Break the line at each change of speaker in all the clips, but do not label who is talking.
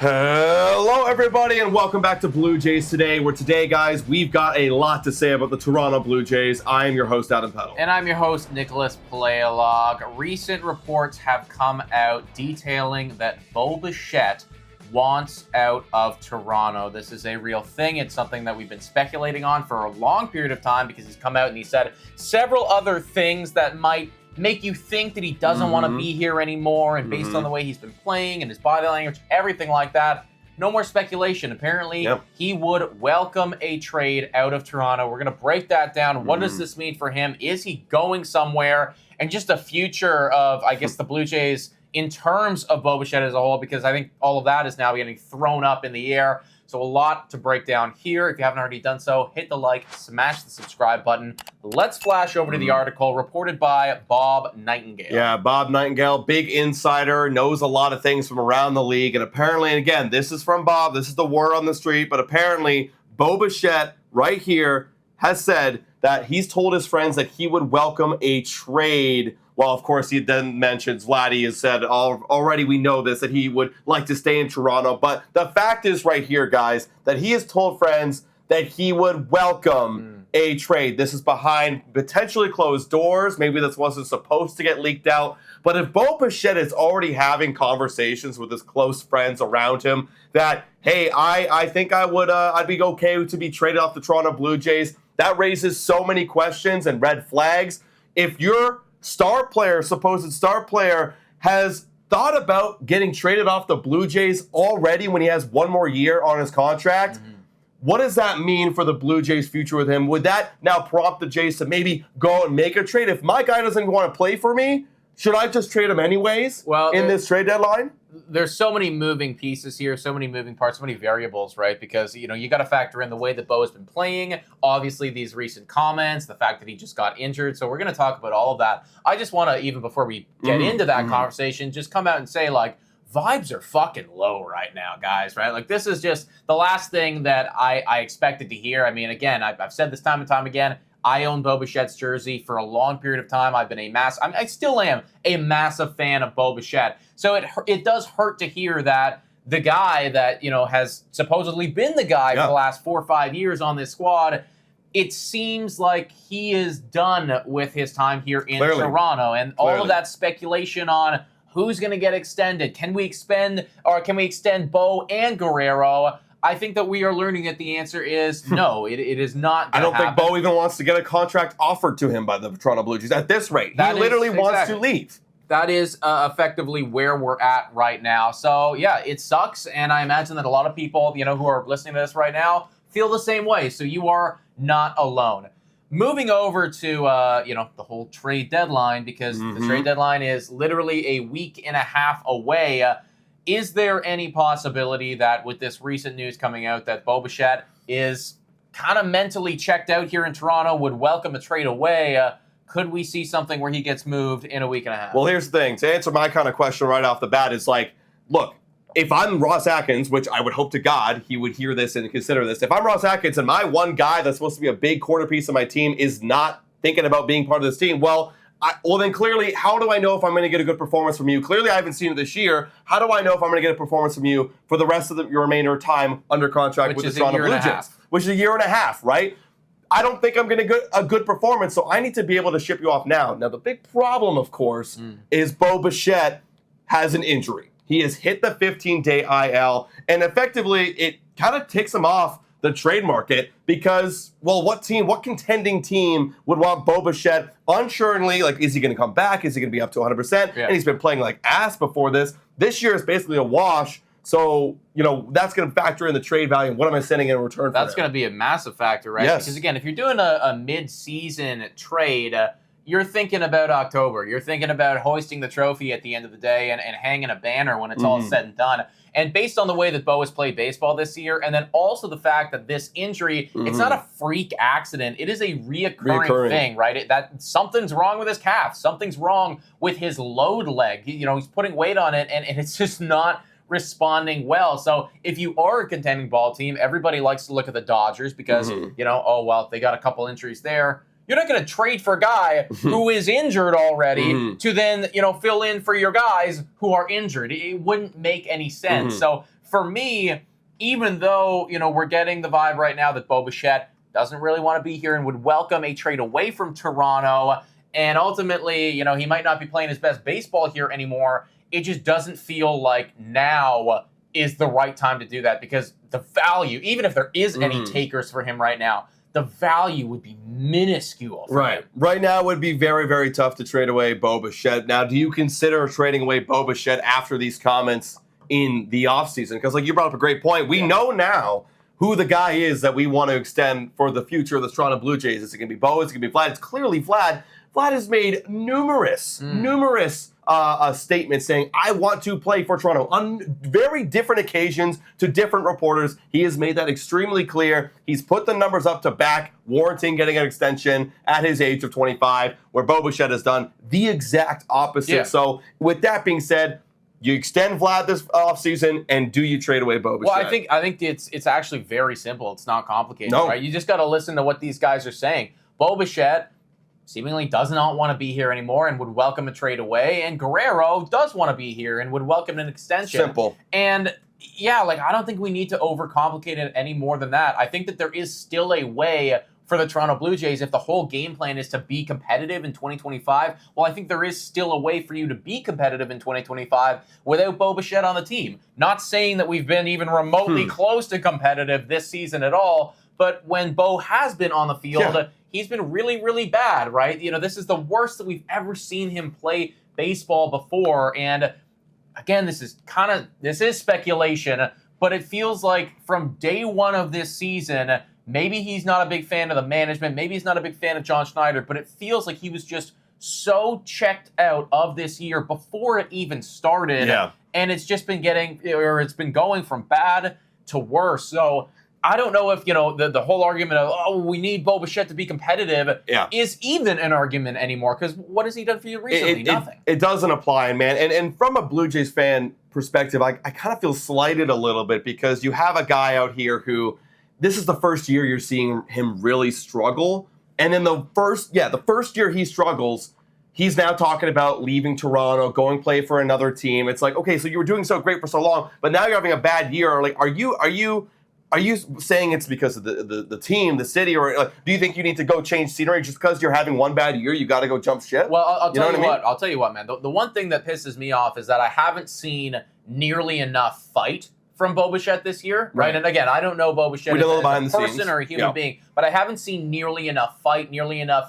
Hello, everybody, and welcome back to Blue Jays Today, where today, guys, we've got a lot to say about the Toronto Blue Jays. I am your host, Adam Peddle.
And I'm your host, Nicholas Paleolog. Recent reports have come out detailing that Bo Bichette wants out of Toronto. This is a real thing. It's something that we've been speculating on for a long period of time because he's come out and he said several other things that might make you think that he doesn't want to be here anymore, and based on the way he's been playing and his body language, everything like that, no more speculation. Apparently, he would welcome a trade out of Toronto. We're going to break that down. What does this mean for him? Is he going somewhere? And just the future of, I guess, the Blue Jays in terms of Bo Bichette as a whole, because I think all of that is now getting thrown up in the air. So a lot to break down here. If you haven't already done so, hit the like, smash the subscribe button. Let's flash over to the article reported by Bob Nightengale.
Yeah, Bob Nightengale, big insider, knows a lot of things from around the league. And apparently, and again, this is from Bob, this is the word on the street, but apparently Bo Bichette right here has said that he's told his friends that he would welcome a trade. Well, of course, he then mentions Vladdy has said already we know this, that he would like to stay in Toronto. But the fact is right here, guys, that he has told friends that he would welcome a trade. This is behind potentially closed doors. Maybe this wasn't supposed to get leaked out. But if Bo Bichette is already having conversations with his close friends around him that, hey, I think I'd be okay to be traded off the Toronto Blue Jays, that raises so many questions and red flags. If your supposed star player, has thought about getting traded off the Blue Jays already when he has one more year on his contract, what does that mean for the Blue Jays' future with him? Would that now prompt the Jays to maybe go out and make a trade? If my guy doesn't want to play for me, should I just trade him anyways in this trade deadline?
There's so many moving pieces here, so many moving parts, so many variables, right? Because, you got to factor in the way that Bo has been playing, obviously these recent comments, the fact that he just got injured. So we're going to talk about all of that. I just want to, even before we get into that conversation, just come out and say, like, vibes are fucking low right now, guys, right? Like, this is just the last thing that I expected to hear. I mean, again, I've said this time and time again, I own Bo Bichette's jersey for a long period of time. I've been I still am a massive fan of Bo Bichette. So it does hurt to hear that the guy that, has supposedly been the guy for the last 4 or 5 years on this squad, it seems like he is done with his time here in Toronto. And all of that speculation on who's going to get extended. Can we extend Bo and Guerrero? I think that we are learning that the answer is no, it is not going to happen.
I don't think Bo even wants to get a contract offered to him by the Toronto Blue Jays at this rate. He literally wants to leave.
That is effectively where we're at right now. So, yeah, it sucks, and I imagine that a lot of people, who are listening to this right now feel the same way, so you are not alone. Moving over to, the whole trade deadline, because the trade deadline is literally a week and a half away. Is there any possibility that with this recent news coming out that Bo Bichette is kind of mentally checked out here in Toronto, would welcome a trade away? Could we see something where he gets moved in a week and a half?
Well, here's the thing. To answer my kind of question right off the bat is like, look, if I'm Ross Atkins, which I would hope to God he would hear this and consider this, if I'm Ross Atkins and my one guy that's supposed to be a big corner piece of my team is not thinking about being part of this team, well, then clearly, how do I know if I'm going to get a good performance from you? Clearly, I haven't seen it this year. How do I know if I'm going to get a performance from you for the rest of your remainder of time under contract with the Toronto Blue Jays? Which is a year and a half, right? I don't think I'm going to get a good performance, so I need to be able to ship you off now. Now, the big problem, of course, is Bo Bichette has an injury. He has hit the 15-day IL, and effectively, it kind of ticks him off the trade market because, well, what contending team would want Bo Bichette unsuringly, like, is he going to come back? Is he going to be up to 100%? Yeah. And he's been playing like ass before this. This year is basically a wash. So, that's going to factor in the trade value. And what am I sending in return for
That's going to be a massive factor, right?
Yes.
Because, again, if you're doing a mid-season trade, you're thinking about October. You're thinking about hoisting the trophy at the end of the day and hanging a banner when it's all said and done. And based on the way that Bo has played baseball this year, and then also the fact that this injury, it's not a freak accident. It is a reoccurring thing, right? That something's wrong with his calf. Something's wrong with his load leg. He's putting weight on it, and it's just not responding well. So if you are a contending ball team, everybody likes to look at the Dodgers because, they got a couple injuries there. You're not going to trade for a guy who is injured already to then, fill in for your guys who are injured. It wouldn't make any sense. So for me, even though, we're getting the vibe right now that Bo Bichette doesn't really want to be here and would welcome a trade away from Toronto, and ultimately, he might not be playing his best baseball here anymore, it just doesn't feel like now is the right time to do that, because the value, even if there is any takers for him right now, the value would be minuscule for him.
Right now it would be very, very tough to trade away Bo Bichette. Now, do you consider trading away Bo Bichette after these comments in the offseason? Because, like, you brought up a great point. We know now who the guy is that we want to extend for the future of the Toronto Blue Jays. Is it going to be Bo? Is it going to be Vlad? It's clearly Vlad. Vlad has made numerous statements saying, I want to play for Toronto on very different occasions to different reporters. He has made that extremely clear. He's put the numbers up to back, warranting getting an extension at his age of 25, where Bo Bichette has done the exact opposite.
Yeah.
So with that being said, you extend Vlad this offseason, and do you trade away Bo Bichette?
Well, I think it's actually very simple. It's not complicated, right? You just got to listen to what these guys are saying. Bo Bichette seemingly does not want to be here anymore and would welcome a trade away, and Guerrero does want to be here and would welcome an extension.
Simple.
And yeah, I don't think we need to overcomplicate it any more than that. I think that there is still a way for the Toronto Blue Jays, if the whole game plan is to be competitive in 2025, well, I think there is still a way for you to be competitive in 2025 without Bo Bichette on the team. Not saying that we've been even remotely close to competitive this season at all, but when Bo has been on the field, he's been really, really bad, right? This is the worst that we've ever seen him play baseball before. And again, this is speculation, but it feels like from day one of this season, maybe he's not a big fan of the management, maybe he's not a big fan of John Schneider, but it feels like he was just so checked out of this year before it even started. Yeah. And it's just been it's been going from bad to worse. So I don't know if, the whole argument of, we need Bo Bichette to be competitive is even an argument anymore, because what has he done for you recently? Nothing.
It doesn't apply, man. And from a Blue Jays fan perspective, I kind of feel slighted a little bit, because you have a guy out here who, this is the first year you're seeing him really struggle. And in the first year he struggles, he's now talking about leaving Toronto, going play for another team. It's like, okay, so you were doing so great for so long, but now you're having a bad year. Like, are you saying it's because of the team, the city, or do you think you need to go change scenery just because you're having one bad year? You got to go jump ship?
Well, I'll tell you what, man. The one thing that pisses me off is that I haven't seen nearly enough fight from Bo Bichette this year, right? And again, I don't know Bo Bichette as a person or a human being, but I haven't seen nearly enough fight, nearly enough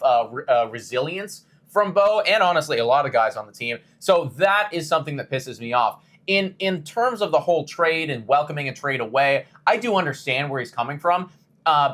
resilience from Bo, and honestly, a lot of guys on the team. So that is something that pisses me off. In terms of the whole trade and welcoming a trade away, I do understand where he's coming from,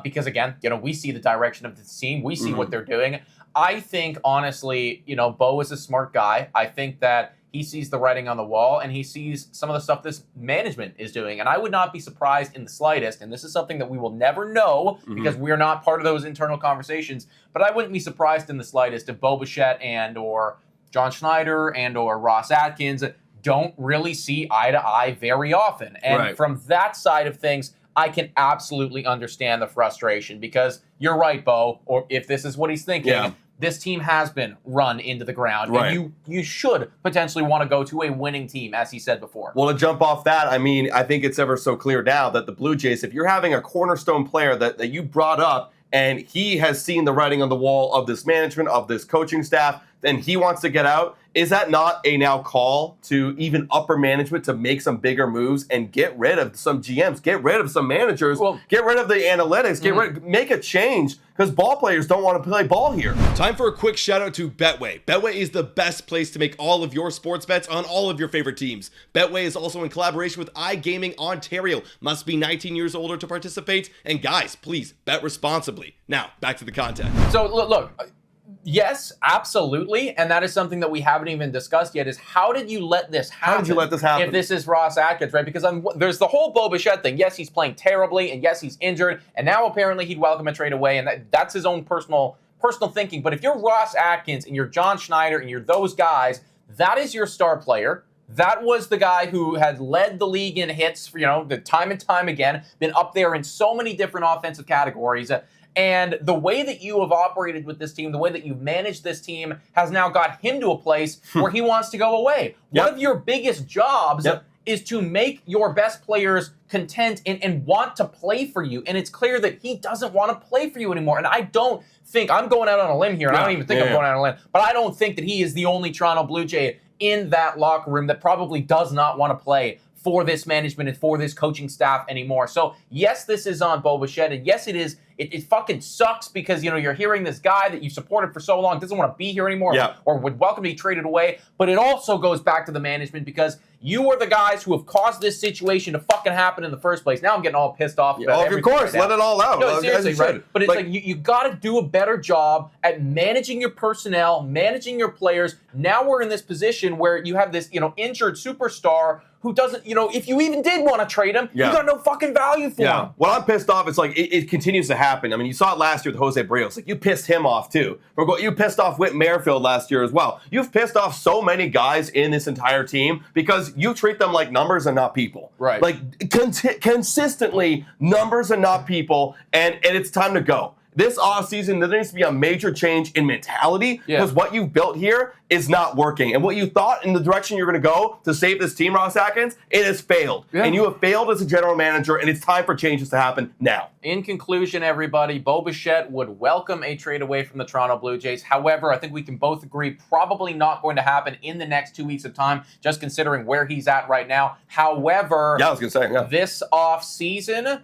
because again, we see the direction of the team, we see what they're doing. I think honestly, Bo is a smart guy. I think that he sees the writing on the wall, and he sees some of the stuff this management is doing. And I would not be surprised in the slightest, and this is something that we will never know because we are not part of those internal conversations, but I wouldn't be surprised in the slightest if Bo Bichette and or John Schneider and or Ross Atkins don't really see eye to eye very often. And from that side of things, I can absolutely understand the frustration, because you're right, Bo, or if this is what he's thinking, this team has been run into the ground, and you should potentially want to go to a winning team, as he said before.
Well, to jump off that, I think it's ever so clear now that the Blue Jays, if you're having a cornerstone player that you brought up, and he has seen the writing on the wall of this management, of this coaching staff, and he wants to get out, is that not a now call to even upper management to make some bigger moves and get rid of some GMs, get rid of some managers, get rid of the analytics, make a change, because ball players don't want to play ball here.
Time for a quick shout out to Betway. Betway is the best place to make all of your sports bets on all of your favorite teams. Betway is also in collaboration with iGaming Ontario. Must be 19 years older to participate. And guys, please bet responsibly. Now, back to the content.
So look. Yes, absolutely. And that is something that we haven't even discussed yet, is how did you let this happen?
How did you let this happen?
If this is Ross Atkins, right? Because there's the whole Bo Bichette thing. Yes, he's playing terribly, and yes, he's injured, and now apparently he'd welcome a trade away, and that's his own personal thinking. But if you're Ross Atkins and you're John Schneider and you're those guys, that is your star player. That was the guy who had led the league in hits, the time and time again, been up there in so many different offensive categories. And the way that you have operated with this team, the way that you've managed this team, has now got him to a place where he wants to go away. One of your biggest jobs is to make your best players content and want to play for you. And it's clear that he doesn't want to play for you anymore. And I don't think, I'm going out on a limb here, and I don't even think I'm going out on a limb, but I don't think that he is the only Toronto Blue Jay in that locker room that probably does not want to play for this management and for this coaching staff anymore. So yes, this is on Bo Bichette, and yes, it is. It fucking sucks because, you're hearing this guy that you supported for so long doesn't want to be here anymore or would welcome to be traded away. But it also goes back to the management because you are the guys who have caused this situation to fucking happen in the first place. Now I'm getting all pissed off about everything.
Of course, let it all out.
No, seriously, right? But it's like you got to do a better job at managing your personnel, managing your players. Now we're in this position where you have this, injured superstar who doesn't, if you even did want to trade him, you got no fucking value for him.
What I'm pissed off, it's like it continues to happen. I mean, you saw it last year with Jose Barrios. Like, you pissed him off too. You pissed off Whit Merrifield last year as well. You've pissed off so many guys in this entire team because you treat them like numbers and not people.
Right.
Like, consistently numbers and not people, and it's time to go. This offseason, there needs to be a major change in mentality because what you've built here is not working. And what you thought in the direction you're going to go to save this team, Ross Atkins, it has failed. And you have failed as a general manager, and it's time for changes to happen now.
In conclusion, everybody, Bo Bichette would welcome a trade away from the Toronto Blue Jays. However, I think we can both agree probably not going to happen in the next 2 weeks of time, just considering where he's at right now. However,
I was going to say,
this offseason,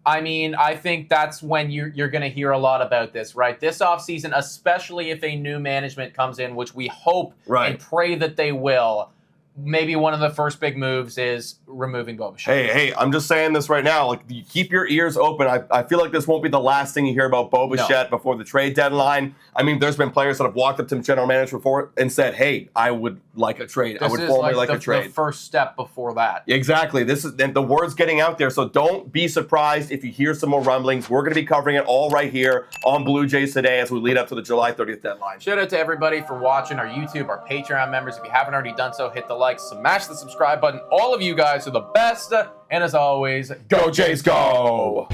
I mean, I think that's when you're going to hear a lot about this, right? This offseason, especially if a new management comes in, which we hope and pray that they will, maybe one of the first big moves is removing Bo Bichette.
Hey, I'm just saying this right now. Like, you keep your ears open. I feel like this won't be the last thing you hear about Bo Bichette before the trade deadline. I mean, there's been players that have walked up to the general manager before and said, hey, I would like a trade. I would formally like a trade.
The first step before that.
Exactly. The word's getting out there, so don't be surprised if you hear some more rumblings. We're going to be covering it all right here on Blue Jays Today as we lead up to the July 30th deadline.
Shout out to everybody for watching our YouTube, our Patreon members. If you haven't already done so, hit the like, smash the subscribe button. All of you guys are the best. And as always,
go Jays, go!